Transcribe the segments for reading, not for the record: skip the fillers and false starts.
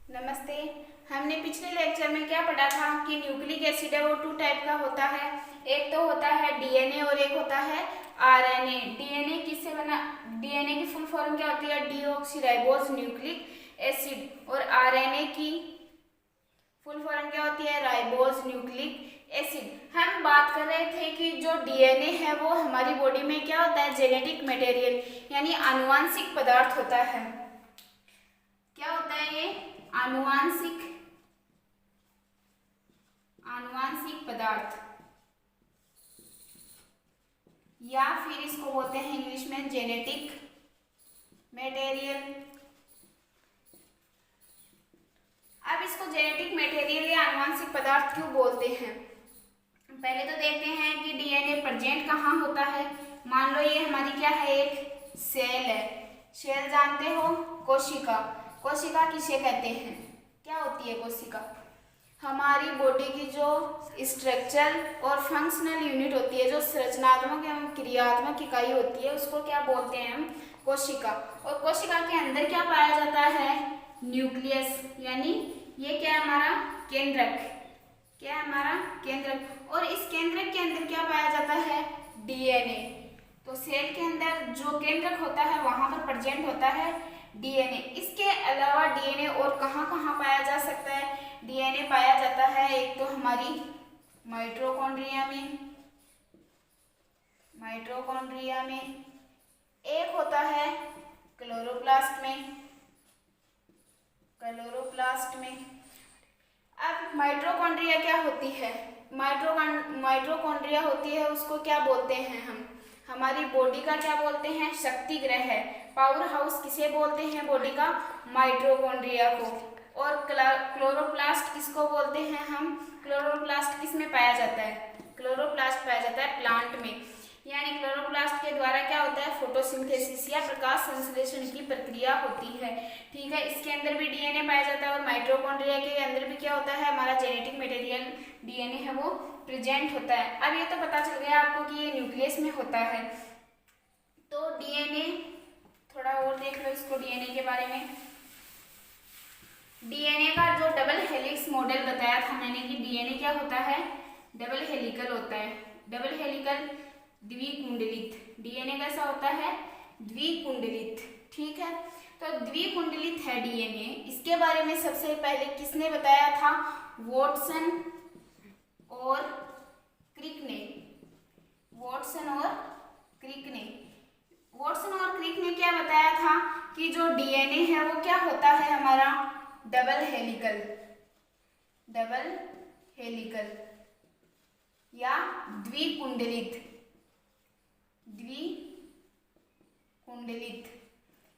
नमस्ते। हमने पिछले लेक्चर में क्या पढ़ा था कि न्यूक्लिक एसिड है वो 2 टाइप का होता है। एक तो होता है डीएनए और एक होता है आरएनए। डीएनए किससे बना, डीएनए की फुल फॉर्म क्या होती है? Deoxyribose nucleic acid. और आरएनए की फुल फॉर्म क्या होती है? Ribose nucleic acid. हम बात कर रहे थे कि जो डीएनए है वो हमारी बॉडी में क्या होता है? जेनेटिक मटेरियल यानी आनुवांशिक पदार्थ होता है। क्या होता है ये? आनुवांशिक पदार्थ, या फिर इसको बोलते हैं इंग्लिश में जेनेटिक मटेरियल। अब इसको जेनेटिक मटेरियल या आनुवांशिक पदार्थ क्यों बोलते हैं? पहले तो देखते हैं कि डीएनए प्रेजेंट कहाँ होता है। मान लो ये हमारी क्या है? एक सेल है। सेल जानते हो? कोशिका। कोशिका किसे कहते हैं? क्या होती है कोशिका? हमारी बॉडी की जो स्ट्रक्चर और फंक्शनल यूनिट होती है, जो संरचनात्मक एवं क्रियात्मक इकाई होती है, उसको क्या बोलते हैं हम? कोशिका। और कोशिका के अंदर क्या पाया जाता है? न्यूक्लियस, यानी ये क्या है? हमारा केंद्रक। क्या है? हमारा केंद्रक। और इस केंद्रक के अंदर क्या पाया जाता है? डीएनए। तो सेल के अंदर जो केंद्रक होता है वहां पर प्रेजेंट होता है डीएनए। इसके अलावा डीएनए और कहाँ कहाँ पाया जा सकता है? डीएनए पाया जाता है एक तो हमारी माइटोकॉन्ड्रिया में, एक होता है क्लोरोप्लास्ट में। अब माइटोकॉन्ड्रिया क्या होती है? माइटोकॉन्ड्रिया होती है, उसको क्या बोलते हैं हम? हमारी बॉडी का क्या बोलते हैं? शक्ति ग्रह है। पावर हाउस किसे बोलते हैं बॉडी का? माइटोकॉन्ड्रिया को। और क्लोरोप्लास्ट किसको बोलते हैं हम? क्लोरोप्लास्ट किस में पाया जाता है? क्लोरोप्लास्ट पाया जाता है प्लांट में। यानी क्लोरोप्लास्ट के द्वारा क्या होता है? फोटोसिंथेसिस या प्रकाश संश्लेषण की प्रक्रिया होती है। ठीक है, इसके अंदर भी डीएनए पाया जाता है और माइटोकॉन्ड्रिया के अंदर भी क्या होता है? हमारा जेनेटिक मटेरियल डीएनए है वो प्रेजेंट होता है। अब ये तो पता चल गया आपको कि ये न्यूक्लियस में होता है। तो डीएनए थोड़ा और देख लो इसको, डीएनए के बारे में। डीएनए का जो डबल हेलिक्स मॉडल बताया था मैंने कि डीएनए क्या होता है? डबल हेलिकल होता है। Double helical, द्विकुंडलित। डीएनए कैसा होता है? द्विकुंडलित। ठीक है, तो द्विकुंडलित है डीएनए। इसके बारे में सबसे पहले किसने बताया था? वॉटसन और क्रिक ने। वॉटसन और क्रिक ने क्या बताया था कि जो डीएनए है वो क्या होता है हमारा? डबल हेलिकल या द्विकुंडलित।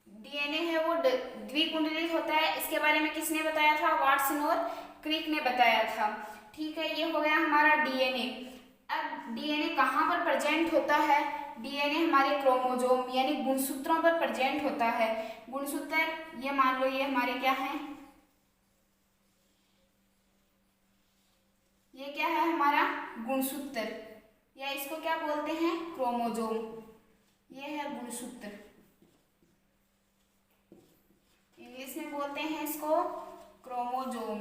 डीएनए है वो द्विकुंडलित होता है। इसके बारे में किसने बताया था? वाटसन और क्रिक ने बताया था। ठीक है, ये हो गया हमारा डीएनए। अब डीएनए कहाँ पर प्रेजेंट होता है? डीएनए हमारे क्रोमोसोम यानी गुणसूत्रों पर प्रेजेंट होता है। गुणसूत्र, ये मान लो ये हमारे क्या है? ये क्या है? हमारा गुणसूत्र, या इसको क्या बोलते हैं? क्रोमोसोम। ये है गुणसूत्र, इंग्लिश में बोलते हैं इसको क्रोमोसोम।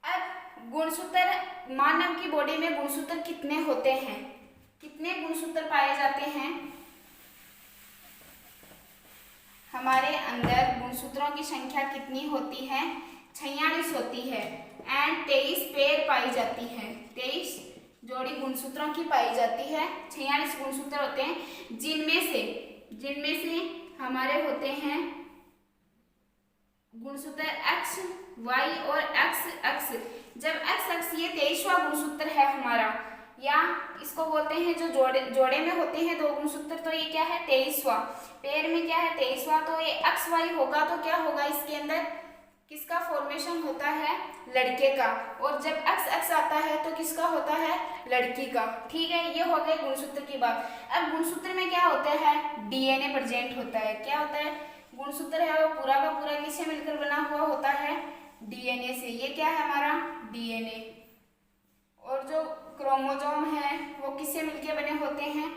अब गुणसूत्र, मानव की बॉडी में गुणसूत्र कितने होते हैं? कितने गुणसूत्र पाए जाते हैं? हमारे अंदर गुणसूत्रों की संख्या कितनी होती है? 46 होती है। एंड 23 पेयर पाई जाती है। 23 जोड़ी गुणसूत्रों की पाई जाती है। 46 गुणसूत्र होते हैं, जिनमें से हमारे होते हैं गुणसूत्र एक्स, वाई और एक्स अक्ष। जब एक्स अक्ष ये 23वां गुणसूत्र है हमारा, या इसको बोलते हैं जो जोड़े में होते हैं दो गुणसूत्र, तो ये क्या है? 23वां। पेयर में क्या है? 23वां। तो ये एक्स वाई होगा तो क्या होगा? इसके अंदर किसका फॉर्मेशन होता है? लड़के का। और जब एक्स एक्स आता है तो किसका होता है? लड़की का। ठीक है, ये हो गए गुणसूत्र की बात। अब गुणसूत्र में क्या होता है? डीएनए प्रेजेंट होता है। क्या होता है? गुणसूत्र है वो पूरा का पूरा किससे मिलकर बना हुआ होता है? डीएनए से। ये क्या है हमारा? डीएनए। और जो क्रोमोसोम है वो किससे मिलकर बने होते हैं?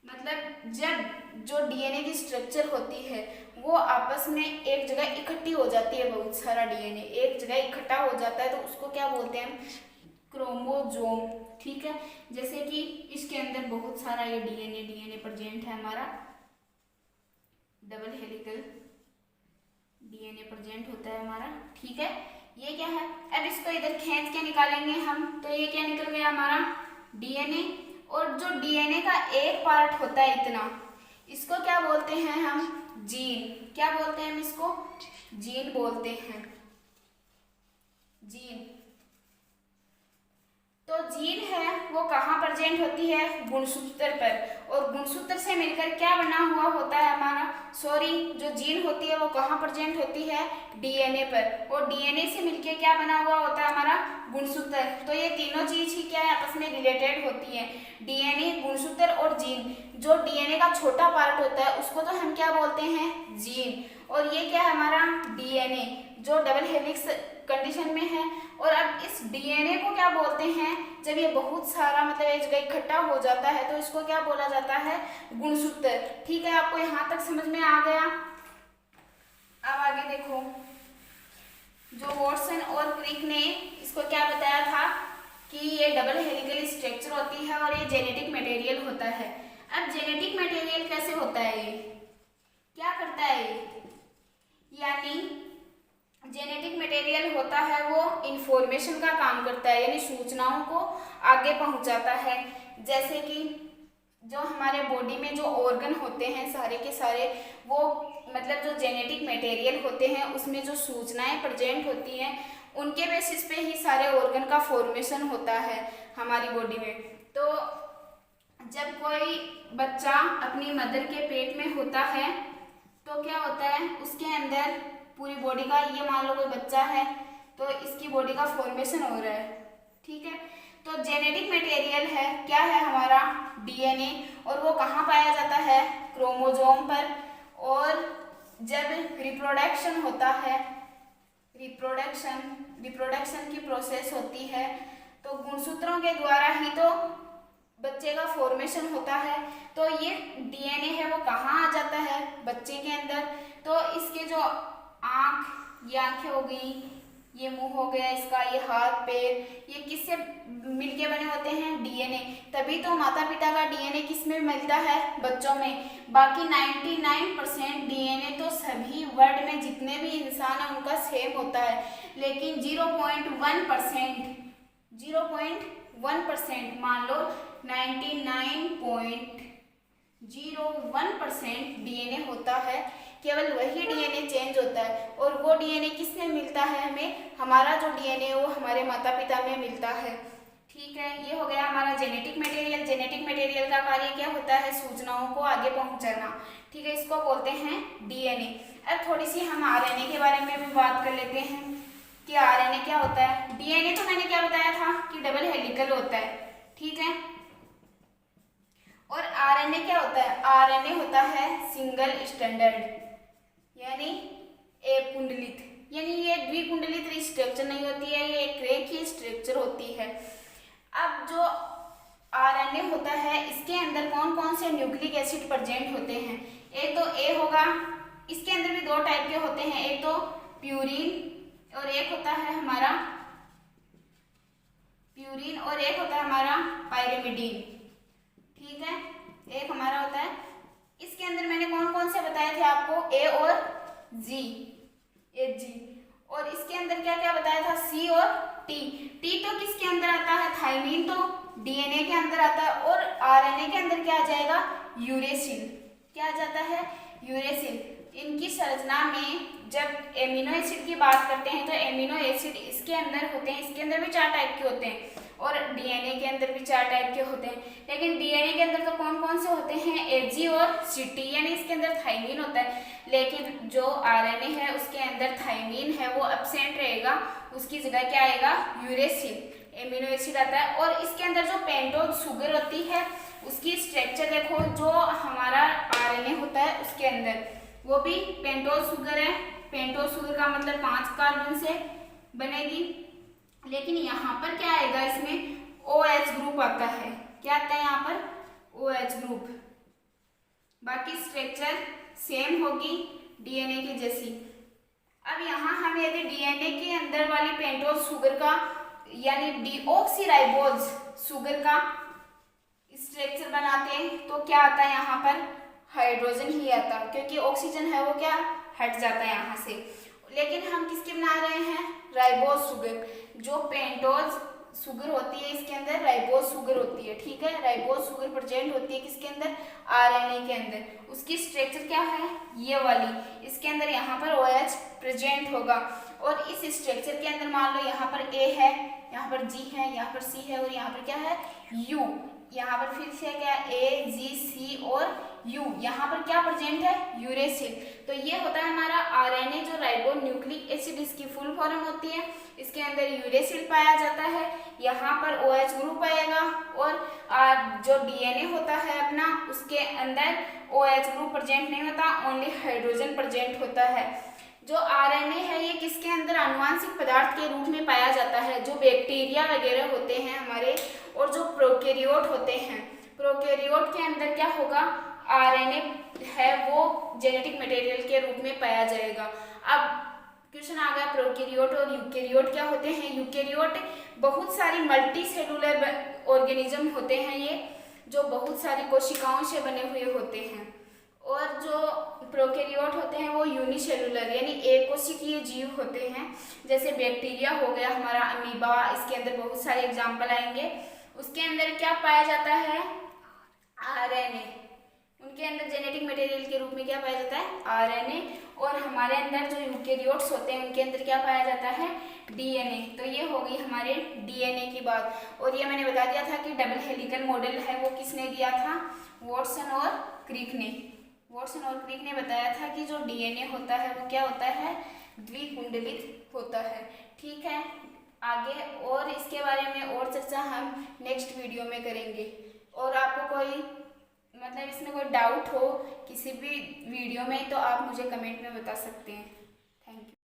मतलब जब जो डीएनए की स्ट्रक्चर होती है वो आपस में एक जगह इकट्ठी हो जाती है, बहुत सारा डीएनए एक जगह इकट्ठा हो जाता है तो उसको क्या बोलते हैं, क्रोमोजोम। ठीक है, जैसे कि इसके अंदर बहुत सारा ये डीएनए प्रेजेंट है, हमारा डबल हेलिकल डीएनए प्रेजेंट होता है हमारा। ठीक है, ये क्या है, अब इसको इधर खींच के निकालेंगे हम, तो ये क्या निकल गया हमारा डीएनए। और जो डीएनए का एक पार्ट होता है इतना, इसको क्या बोलते हैं हम, जीन। क्या बोलते हैं हम इसको, जीन बोलते हैं, जीन। तो जीन है वो कहाँ प्रेजेंट होती है, गुणसूत्र पर, और गुणसूत्र से मिलकर क्या बना हुआ होता है हमारा, जो जीन होती है वो कहाँ प्रेजेंट होती है, डीएनए पर, और डीएनए से मिलकर क्या बना हुआ होता है हमारा गुणसूत्र। तो ये तीनों चीज ही क्या है, आपस में रिलेटेड होती है, डीएनए, गुणसूत्र और जीन। जो डीएनए का छोटा पार्ट होता है उसको तो हम क्या बोलते हैं, जीन, और ये क्या है हमारा डीएनए जो डबल हेलिक्स कंडीशन में है। और अब इस डीएनए को क्या बोलते हैं, जब ये बहुत सारा मतलब एक जगह इकट्ठा हो जाता है तो इसको क्या बोला जाता है, गुणसूत्र। ठीक है, आपको यहाँ तक समझ में आ गया। अब आगे देखो, जो वॉटसन और क्रिक ने इसको क्या बताया था कि ये डबल हेलिकल स्ट्रक्चर होती है और ये जेनेटिक मटेरियल होता है। अब जेनेटिक मटेरियल कैसे होता है, ये क्या करता है, यानी जेनेटिक मटेरियल होता है वो इंफॉर्मेशन का काम करता है, यानी सूचनाओं को आगे पहुंचाता है। जैसे कि जो हमारे बॉडी में जो ऑर्गन होते हैं सारे के सारे, वो मतलब जो जेनेटिक मटेरियल होते हैं उसमें जो सूचनाएं प्रेजेंट होती हैं उनके बेसिस पे ही सारे ऑर्गन का फॉर्मेशन होता है हमारी बॉडी में। तो जब कोई बच्चा अपनी मदर के पेट में होता है तो क्या होता है, उसके अंदर पूरी बॉडी का, ये मान लो कोई बच्चा है तो इसकी बॉडी का फॉर्मेशन हो रहा है। ठीक है, तो जेनेटिक मटेरियल है क्या है हमारा डीएनए, और वो कहाँ पाया जाता है, क्रोमोसोम पर। और जब रिप्रोडक्शन होता है, रिप्रोडक्शन की प्रोसेस होती है तो गुणसूत्रों के द्वारा ही तो बच्चे का फॉर्मेशन होता है। तो ये डीएनए है वो कहाँ आ जाता है, बच्चे के अंदर। तो इसके जो आँख, ये आँखें हो गई, ये मुंह हो गया इसका, ये हाथ पैर, ये किससे मिलके बने होते हैं, डीएनए। तभी तो माता पिता का डीएनए किस में मिलता है, बच्चों में। बाकी 99% डीएनए तो सभी वर्ल्ड में जितने भी इंसान हैं उनका सेम होता है, लेकिन 0.1% मान लो 99.01% डीएनए होता है, केवल वही डीएनए चेंज होता है। और वो डीएनए किसमें मिलता है हमें, हमारा जो डीएनए है वो हमारे माता पिता में मिलता है। ठीक है, ये हो गया हमारा जेनेटिक मटेरियल। जेनेटिक मटेरियल का कार्य क्या होता है, सूचनाओं को आगे पहुंचाना। ठीक है, इसको बोलते हैं डीएनए। अब थोड़ी सी हम आरएनए के बारे में भी बात कर लेते हैं कि आरएनए क्या होता है। डीएनए तो मैंने क्या बताया था कि डबल हेलिकल होता है। ठीक है, और आरएनए क्या होता है, आरएनए होता है सिंगल स्टैंडर्ड, यानी एक कुंडलित, यानी ये द्विकुंडलित स्ट्रक्चर नहीं होती है, ये एक रेखीय स्ट्रक्चर होती है। अब जो आरएनए होता है इसके अंदर कौन कौन से न्यूक्लिक एसिड प्रेजेंट होते हैं, एक तो ए होगा, इसके अंदर भी दो टाइप के होते हैं, एक तो प्यूरिन और एक होता है हमारा पायरिमिडीन। ठीक है, एक हमारा होता है, इसके अंदर मैंने कौन कौन से बताए थे आपको, ए और जी, और इसके अंदर क्या क्या बताया था, सी और टी। टी तो किसके अंदर आता है, थायमीन तो डीएनए के अंदर आता है, और आरएनए के अंदर क्या आ जाएगा, यूरेसिल। क्या आ जाता है, यूरेसिल। इनकी संरचना में जब एमिनो एसिड की बात करते हैं तो एमिनो एसिड इसके अंदर होते हैं, इसके अंदर भी 4 टाइप के होते हैं, और डीएनए के अंदर भी 4 टाइप के होते हैं। लेकिन डीएनए के अंदर तो कौन कौन से होते हैं, एजी और सीटी, यानी इसके अंदर थायमीन होता है। लेकिन जो आरएनए है उसके अंदर थायमीन है वो एब्सेंट रहेगा, उसकी जगह क्या आएगा, यूरेसिल एमिनो एसिड आता है। और इसके अंदर जो पेंटोज शुगर होती है उसकी स्ट्रक्चर देखो, जो हमारा आरएनए होता है उसके अंदर वो भी पेंटोज शुगर है। पेंटोज शुगर का मतलब 5 कार्बन से बनेगी, लेकिन यहाँ पर क्या आएगा, इसमें OH ग्रुप आता है। क्या आता है यहाँ पर, OH ग्रुप। बाकी स्ट्रक्चर सेम होगी डीएनए की जैसी। अब यहाँ हम यदि डीएनए के अंदर वाली पेंटोज शुगर का यानी डीऑक्सीराइबोज शुगर का स्ट्रक्चर बनाते हैं तो क्या आता है यहाँ पर हाइड्रोजन ही आता, क्योंकि ऑक्सीजन है वो क्या हट जाता है यहाँ से। लेकिन हम किसके बना रहे हैं राइबोज शुगर, जो पेंटोज शुगर होती है इसके अंदर राइबोज शुगर होती है, ठीक है। राइबोज शुगर प्रेजेंट होती है किसके अंदर आरएनए के अंदर। उसकी स्ट्रक्चर क्या है ये वाली, इसके अंदर यहाँ पर OH प्रेजेंट होगा और इस स्ट्रक्चर के अंदर मान लो यहाँ पर A है, यहाँ पर G है, यहाँ पर C है और यहाँ पर क्या है U। यहाँ पर फिर से क्या A, G, C और U, यहाँ पर क्या प्रेजेंट है यूरेसिल। तो ये होता है हमारा आरएनए जो राइबो न्यूक्लिक एसिड, इसकी फुल फॉर्म होती है। इसके अंदर यूरेसिल पाया जाता है, यहाँ पर OH ग्रुप आएगा और जो डीएनए होता है अपना उसके अंदर OH ग्रुप प्रेजेंट नहीं होता, ओनली हाइड्रोजन प्रेजेंट होता है। जो आरएनए है ये किसके अंदर आनुवांशिक पदार्थ के रूप में पाया जाता है, जो बैक्टीरिया वगैरह होते हैं हमारे और जो प्रोकैरियोट होते हैं। प्रोकैरियोट के अंदर क्या होगा आरएनए है वो जेनेटिक मटेरियल के रूप में पाया जाएगा। अब क्वेश्चन आ गया प्रोकैरियोट और यूकैरियोट क्या होते हैं। यूकैरियोट बहुत सारी मल्टी सेलुलर ऑर्गेनिज्म होते हैं ये, जो बहुत सारी कोशिकाओं से बने हुए होते हैं। और जो प्रोकैरियोट होते हैं वो यूनिसेलुलर यानी एक कोशिकीय जीव होते हैं, जैसे बैक्टीरिया हो गया हमारा, अमीबा, इसके अंदर बहुत सारे एग्जाम्पल आएंगे। उसके अंदर क्या पाया जाता है आरएनए, उनके अंदर जेनेटिक मटेरियल के रूप में क्या पाया जाता है आरएनए। और हमारे अंदर जो यूकैरियोट्स होते हैं उनके अंदर क्या पाया जाता है डीएनए। तो ये हो गई हमारे डीएनए की बात। और ये मैंने बता दिया था कि डबल हेलिकल मॉडल है वो किसने दिया था वॉटसन और क्रिक ने। वॉटसन और क्रिक ने बताया था कि जो डीएनए होता है वो क्या होता है द्विकुंडलित होता है, ठीक है। आगे और इसके बारे में और चर्चा हम नेक्स्ट वीडियो में करेंगे। और आपको कोई मतलब इसमें कोई डाउट हो किसी भी वीडियो में तो आप मुझे कमेंट में बता सकते हैं। Thank you.